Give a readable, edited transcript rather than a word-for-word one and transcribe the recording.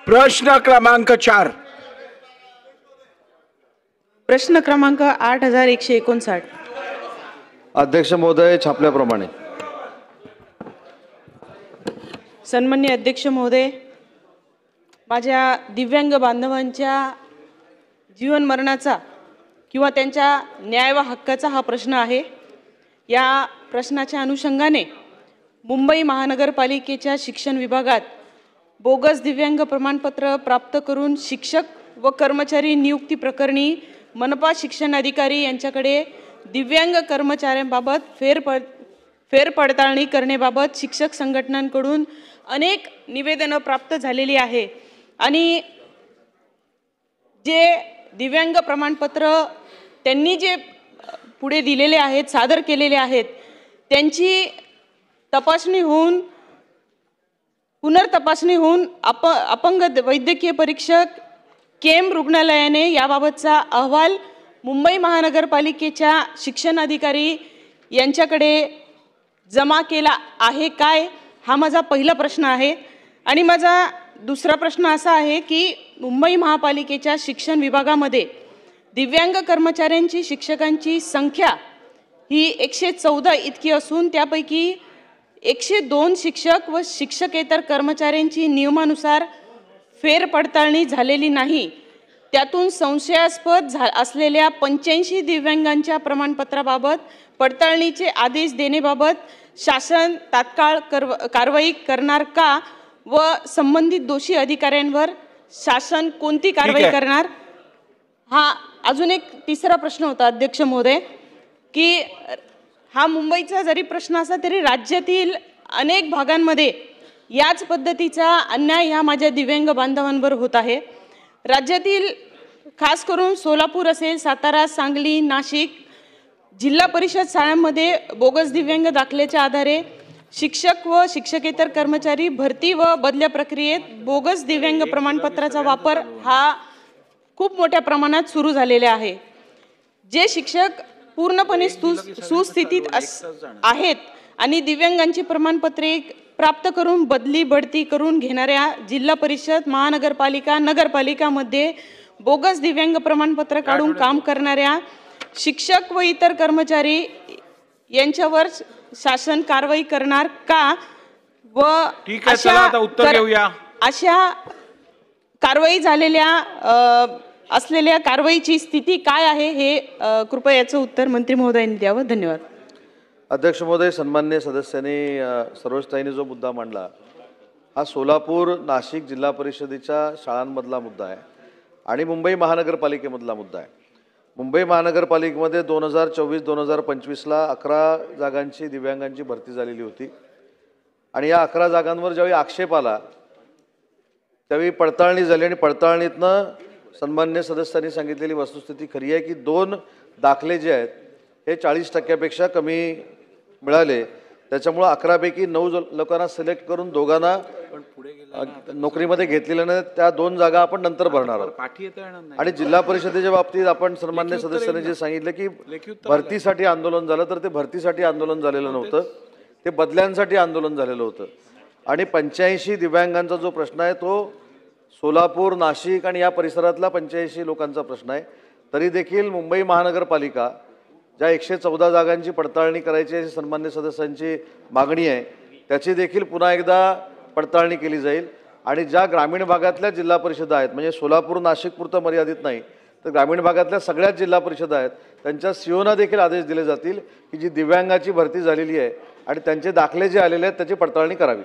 प्रश्न क्रमांक 4. प्रश्न क्रमांक 8159. अध्यक्ष महोदय, छापल्याप्रमाणे. सन्माननीय अध्यक्ष महोदय, माझ्या दिव्यांग बांधवांच्या जीवन मरणाचा किंवा त्यांच्या न्याय व हक्काचा हा प्रश्न आहे. या प्रश्नाच्या अनुषंगाने मुंबई महानगरपालिकेच्या शिक्षण विभागात बोगस दिव्यांग प्रमाणपत्र प्राप्त करून शिक्षक व कर्मचारी नियुक्ती प्रकरणी मनपा शिक्षण अधिकारी यांच्याकडे दिव्यांग कर्मचाऱ्यांबाबत फेरपडताळणी करण्याबाबत शिक्षक संघटनांकडून अनेक निवेदनं प्राप्त झालेली आहे. आणि जे दिव्यांग प्रमाणपत्र त्यांनी जे पुढे दिलेले आहेत, सादर केलेले आहेत, त्यांची तपासणी होऊन पुनर्तपासणी होऊन अपंग वैद्यकीय परीक्षक केम रुग्णालयाने याबाबतचा अहवाल मुंबई महानगरपालिकेच्या शिक्षण अधिकारी यांच्याकडे जमा केला आहे काय, हा माझा पहिला प्रश्न आहे. आणि माझा दुसरा प्रश्न असा आहे की मुंबई महापालिकेच्या शिक्षण विभागामध्ये दिव्यांग कर्मचाऱ्यांची शिक्षकांची संख्या ही 114 इतकी असून त्यापैकी 102 शिक्षक व शिक्षकेतर कर्मचाऱ्यांची नियमानुसार फेरपडताळणी झालेली नाही. त्यातून संशयास्पद असलेल्या 85 दिव्यांगांच्या प्रमाणपत्राबाबत पडताळणीचे आदेश देण्याबाबत शासन तात्काळ कारवाई करणार का व संबंधित दोषी अधिकाऱ्यांवर शासन कोणती कारवाई करणार. हा अजून एक तिसरा प्रश्न होता अध्यक्ष महोदय की हा मुंबईचा जरी प्रश्न असला तरी राज्यातील अनेक भागांमध्ये याच पद्धतीचा अन्याय ह्या माझ्या दिव्यांग बांधवांवर होत आहे. राज्यातील खास करून सोलापूर असेल, सातारा, सांगली, नाशिक जिल्हा परिषद शाळांमध्ये बोगस दिव्यांग दाखल्याच्या आधारे शिक्षक व शिक्षकेतर कर्मचारी भरती व बदल्या प्रक्रियेत बोगस दिव्यांग प्रमाणपत्राचा वापर हा खूप मोठ्या प्रमाणात सुरू झालेला आहे. जे शिक्षक पूर्णपणे सुस्थितीत आहेत आणि दिव्यांगांची प्रमाणपत्रे प्राप्त करून बदली बढती करून घेणाऱ्या जिल्हा परिषद, महानगरपालिका, नगरपालिकामध्ये बोगस दिव्यांग प्रमाणपत्र काढून काम करणाऱ्या शिक्षक व इतर कर्मचारी यांच्यावर शासन कारवाई करणार का व अशा कारवाई झालेल्या असलेल्या कारवाईची स्थिती काय आहे हे कृपया याचं उत्तर मंत्री महोदयांनी द्यावं. धन्यवाद. अध्यक्ष महोदय, सन्माननीय सदस्यांनी सर्वोच्चताईंनी जो मुद्दा मांडला हा सोलापूर, नाशिक जिल्हा परिषदेच्या शाळांमधला मुद्दा आहे आणि मुंबई महानगरपालिकेमधला मुद्दा आहे. मुंबई महानगरपालिकेमध्ये 2024-2025ला 11 जागांची दिव्यांगांची भरती झालेली होती आणि या 11 जागांवर ज्यावेळी आक्षेप आला त्यावेळी पडताळणी झाली आणि पडताळणीतनं सन्मान्य सदस्यांनी सांगितलेली वस्तुस्थिती खरी आहे की 2 दाखले जे आहेत हे 40% कमी मिळाले. त्याच्यामुळे 11 पैकी 9 लोकांना सिलेक्ट करून दोघांना नोकरीमध्ये घेतलेल्या नाही. त्या 2 जागा आपण नंतर भरणार आहोत. आणि जिल्हा परिषदेच्या बाबतीत आपण सन्मान्य सदस्यांनी जे सांगितलं की भरतीसाठी आंदोलन झालं, तर ते भरतीसाठी आंदोलन झालेलं नव्हतं, ते बदल्यांसाठी आंदोलन झालेलं होतं. आणि 85 दिव्यांगांचा जो प्रश्न आहे तो सोलापूर, नाशिक आणि या परिसरातला 85 लोकांचा प्रश्न आहे. तरी देखील मुंबई महानगरपालिका ज्या 114 जागांची पडताळणी करायची अशी सन्मान्य सदस्यांची मागणी आहे त्याची देखील पुन्हा एकदा पडताळणी केली जाईल. आणि ज्या ग्रामीण भागातल्या जिल्हा परिषदा आहेत, म्हणजे सोलापूर, नाशिक पुरतं मर्यादित नाही तर ग्रामीण भागातल्या सगळ्याच जिल्हा परिषदा आहेत, त्यांच्या सीओना देखील आदेश दिले जातील की जी दिव्यांगाची भरती झालेली आहे आणि त्यांचे दाखले जे आलेले आहेत त्याची पडताळणी करावी.